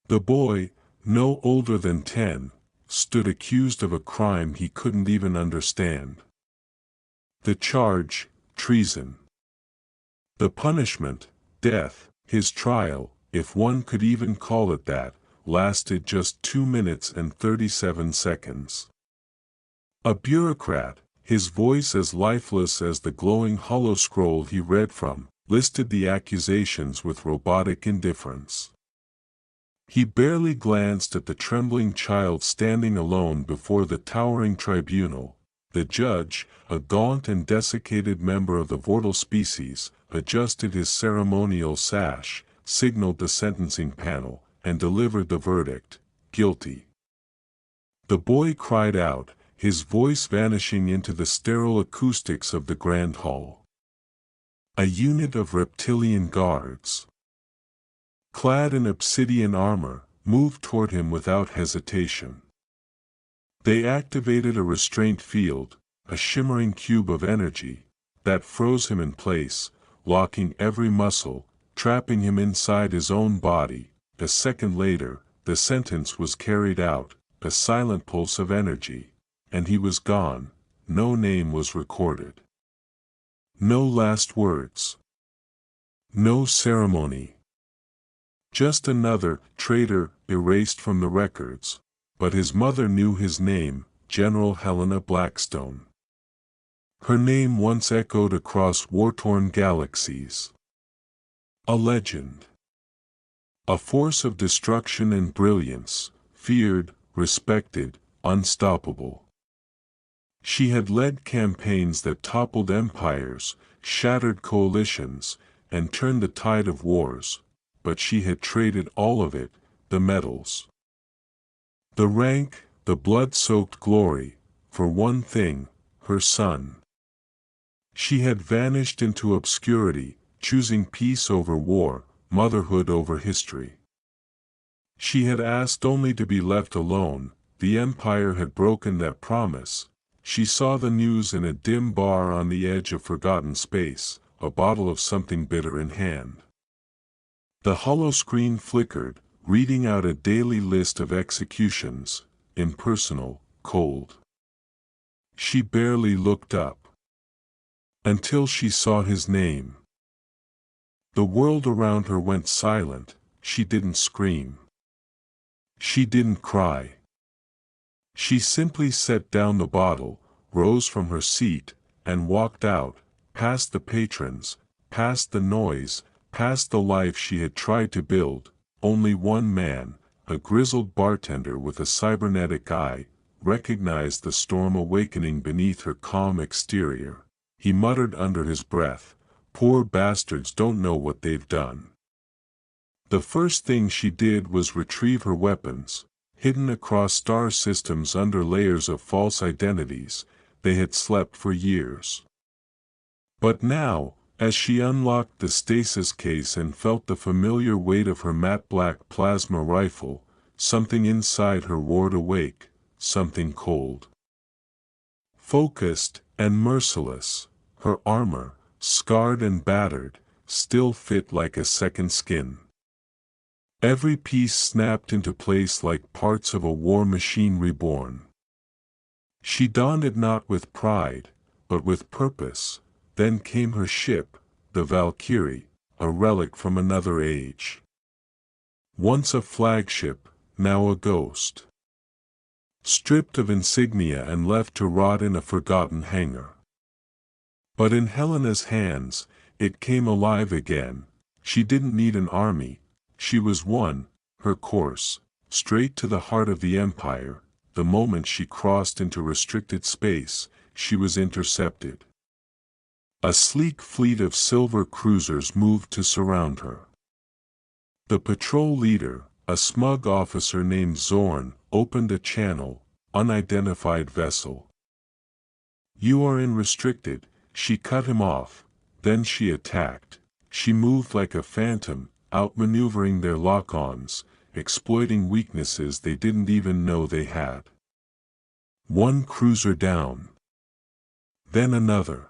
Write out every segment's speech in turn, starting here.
The boy, no older than 10, stood accused of a crime he couldn't even understand. The charge, treason. The punishment, death. His trial, if one could even call it that, lasted just 2 minutes and 37 seconds. A bureaucrat, his voice as lifeless as the glowing hollow scroll he read from, listed the accusations with robotic indifference. He barely glanced at the trembling child standing alone before the towering tribunal. The judge, a gaunt and desiccated member of the Vortal species, adjusted his ceremonial sash, signaled the sentencing panel, and delivered the verdict, guilty. The boy cried out, his voice vanishing into the sterile acoustics of the grand hall. A unit of reptilian guards, clad in obsidian armor, moved toward him without hesitation. They activated a restraint field, a shimmering cube of energy, that froze him in place, locking every muscle, trapping him inside his own body. A second later, the sentence was carried out, a silent pulse of energy, and he was gone. No name was recorded. No last words. No ceremony. Just another traitor erased from the records, but his mother knew his name, General Helena Blackstone. Her name once echoed across war-torn galaxies. A legend. A force of destruction and brilliance, feared, respected, unstoppable. She had led campaigns that toppled empires, shattered coalitions, and turned the tide of wars, but she had traded all of it, the medals, the rank, the blood-soaked glory, for one thing, her son. She had vanished into obscurity, choosing peace over war, motherhood over history. She had asked only to be left alone. The Empire had broken that promise. She saw the news in a dim bar on the edge of forgotten space, a bottle of something bitter in hand. The hollow screen flickered, reading out a daily list of executions, impersonal, cold. She barely looked up. Until she saw his name. The world around her went silent. She didn't scream. She didn't cry. She simply set down the bottle, rose from her seat, and walked out, past the patrons, past the noise, past the life she had tried to build. Only one man, a grizzled bartender with a cybernetic eye, recognized the storm awakening beneath her calm exterior. He muttered under his breath, "Poor bastards don't know what they've done." The first thing she did was retrieve her weapons, hidden across star systems under layers of false identities. They had slept for years. But now, as she unlocked the stasis case and felt the familiar weight of her matte black plasma rifle, something inside her roared awake, something cold, focused, and merciless. Her armor, scarred and battered, still fit like a second skin. Every piece snapped into place like parts of a war machine reborn. She donned it not with pride, but with purpose. Then came her ship, the Valkyrie, a relic from another age. Once a flagship, now a ghost. Stripped of insignia and left to rot in a forgotten hangar. But in Helena's hands, it came alive again. She didn't need an army. She was one, her course, straight to the heart of the Empire. The moment she crossed into restricted space, she was intercepted. A sleek fleet of silver cruisers moved to surround her. The patrol leader, a smug officer named Zorn, opened a channel, unidentified vessel. "You are in restricted." She cut him off, then she attacked. She moved like a phantom, outmaneuvering their lock-ons, exploiting weaknesses they didn't even know they had. One cruiser down. Then another.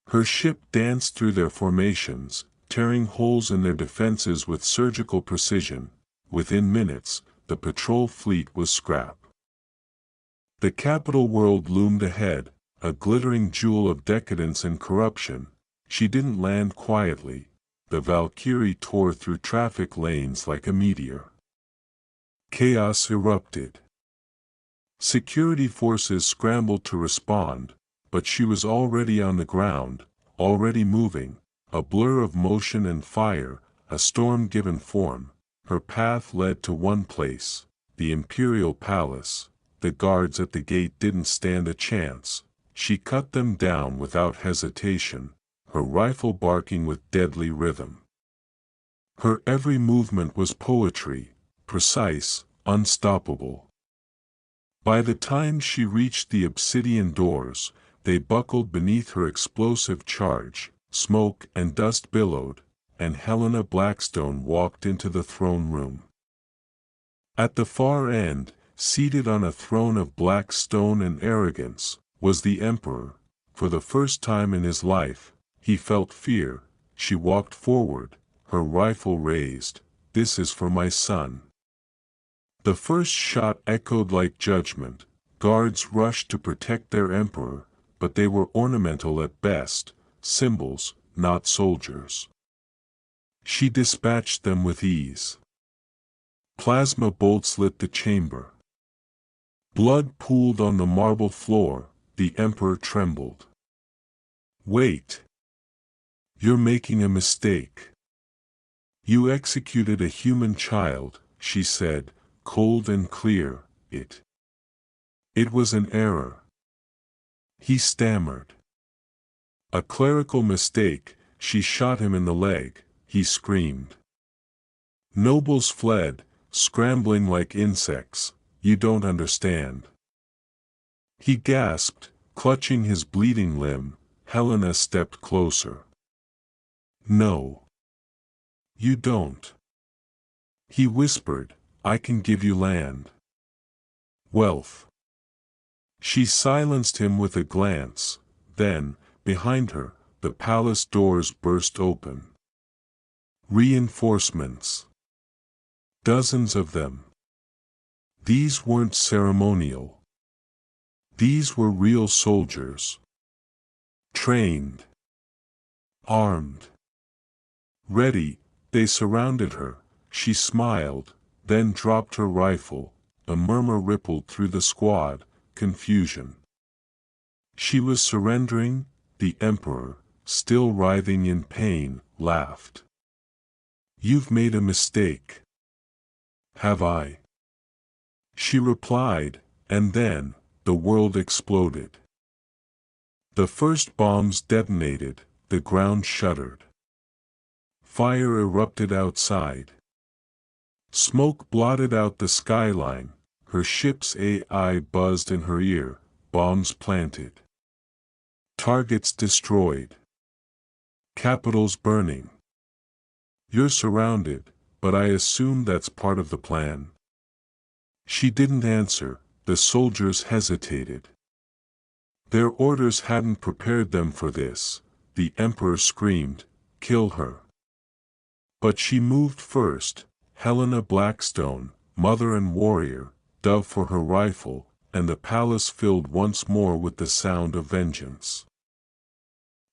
Her ship danced through their formations, tearing holes in their defenses with surgical precision. within minutes, the patrol fleet was scrap. The capital world loomed ahead, a glittering jewel of decadence and corruption. She didn't land quietly. The Valkyrie tore through traffic lanes like a meteor. Chaos erupted. Security forces scrambled to respond, but she was already on the ground, already moving, a blur of motion and fire, a storm given form. Her path led to one place, the Imperial Palace. The guards at the gate didn't stand a chance. She cut them down without hesitation, her rifle barking with deadly rhythm. Her every movement was poetry, precise, unstoppable. By the time she reached the obsidian doors, they buckled beneath her explosive charge, smoke and dust billowed, and Helena Blackstone walked into the throne room. At the far end, seated on a throne of black stone and arrogance, was the Emperor. For the first time in his life, he felt fear. She walked forward, her rifle raised. "This is for my son." The first shot echoed like judgment. Guards rushed to protect their emperor, but they were ornamental at best, symbols, not soldiers. She dispatched them with ease. Plasma bolts lit the chamber. Blood pooled on the marble floor. The emperor trembled. "Wait. You're making a mistake. You executed a human child," she said, cold and clear. It was an error." He stammered. "A clerical mistake." She shot him in the leg. He screamed. Nobles fled, scrambling like insects. "You don't understand." He gasped, clutching his bleeding limb. Helena stepped closer. "No. You don't." He whispered, "I can give you land. Wealth." She silenced him with a glance. Then, behind her, the palace doors burst open. Reinforcements. Dozens of them. These weren't ceremonial. These were real soldiers. Trained. Armed. Ready. They surrounded her. She smiled, then dropped her rifle. A murmur rippled through the squad, confusion. She was surrendering. The emperor, still writhing in pain, laughed. "You've made a mistake." "Have I?" She replied, and then, the world exploded. The first bombs detonated, the ground shuddered. Fire erupted outside. Smoke blotted out the skyline. Her ship's AI buzzed in her ear. Bombs planted. Targets destroyed. Capitals burning. "You're surrounded, but I assume that's part of the plan." She didn't answer. The soldiers hesitated. Their orders hadn't prepared them for this. The emperor screamed, "Kill her." But she moved first. Helena Blackstone, mother and warrior, dove for her rifle, and the palace filled once more with the sound of vengeance.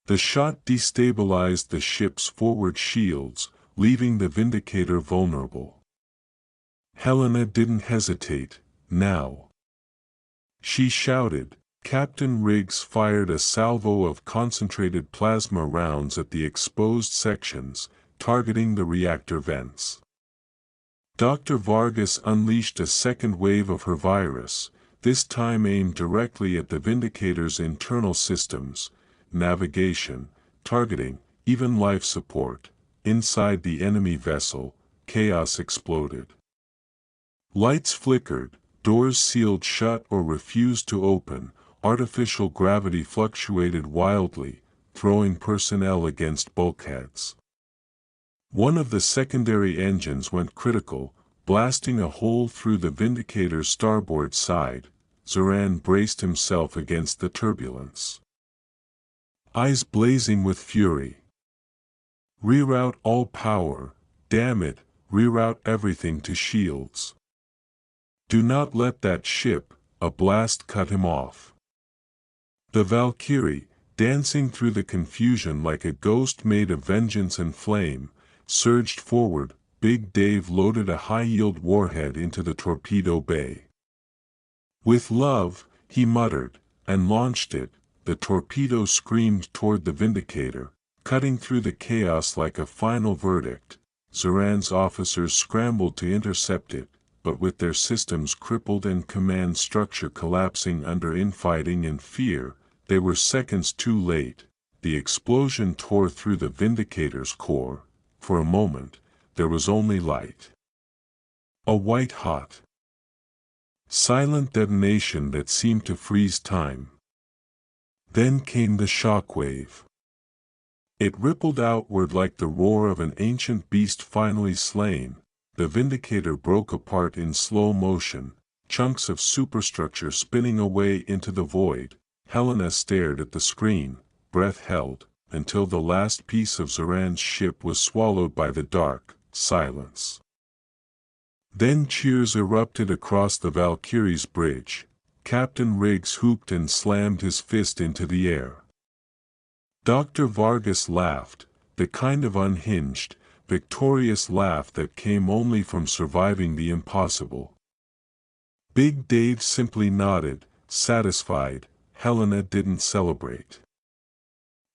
The shot destabilized the ship's forward shields, leaving the Vindicator vulnerable. Helena didn't hesitate. "Now." She shouted. Captain Riggs fired a salvo of concentrated plasma rounds at the exposed sections, targeting the reactor vents. Dr. Vargas unleashed a second wave of her virus, this time aimed directly at the Vindicator's internal systems, navigation, targeting, even life support. Inside the enemy vessel, chaos exploded. Lights flickered, doors sealed shut or refused to open, artificial gravity fluctuated wildly, throwing personnel against bulkheads. One of the secondary engines went critical, blasting a hole through the Vindicator's starboard side. Zoran braced himself against the turbulence. Eyes blazing with fury. "Reroute all power, damn it, reroute everything to shields. Do not let that ship, a blast cut him off. The Valkyrie, dancing through the confusion like a ghost made of vengeance and flame, surged forward. Big Dave loaded a high-yield warhead into the torpedo bay. With love, he muttered, and launched it. The torpedo screamed toward the Vindicator, cutting through the chaos like a final verdict. Zoran's officers scrambled to intercept it, but with their systems crippled and command structure collapsing under infighting and fear, they were seconds too late. The explosion tore through the Vindicator's core. For a moment, there was only light. A white-hot, silent detonation that seemed to freeze time. Then came the shockwave. It rippled outward like the roar of an ancient beast finally slain. The Vindicator broke apart in slow motion, chunks of superstructure spinning away into the void. Helena stared at the screen, breath held, until the last piece of Zoran's ship was swallowed by the dark silence. Then cheers erupted across the Valkyrie's bridge. Captain Riggs whooped and slammed his fist into the air. Dr. Vargas laughed, the kind of unhinged, victorious laugh that came only from surviving the impossible. Big Dave simply nodded, satisfied. Helena didn't celebrate.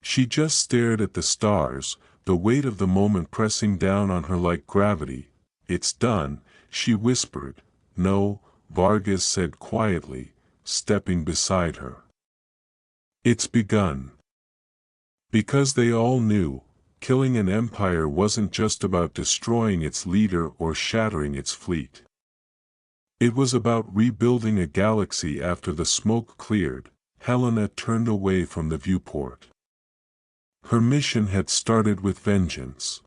She just stared at the stars, the weight of the moment pressing down on her like gravity. "It's done," she whispered. "No," Vargas said quietly, stepping beside her. "It's begun." Because they all knew, killing an empire wasn't just about destroying its leader or shattering its fleet. It was about rebuilding a galaxy after the smoke cleared. Helena turned away from the viewport. Her mission had started with vengeance.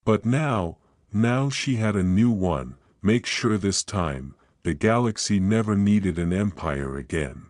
But now she had a new one. Make sure this time, the galaxy never needed an empire again.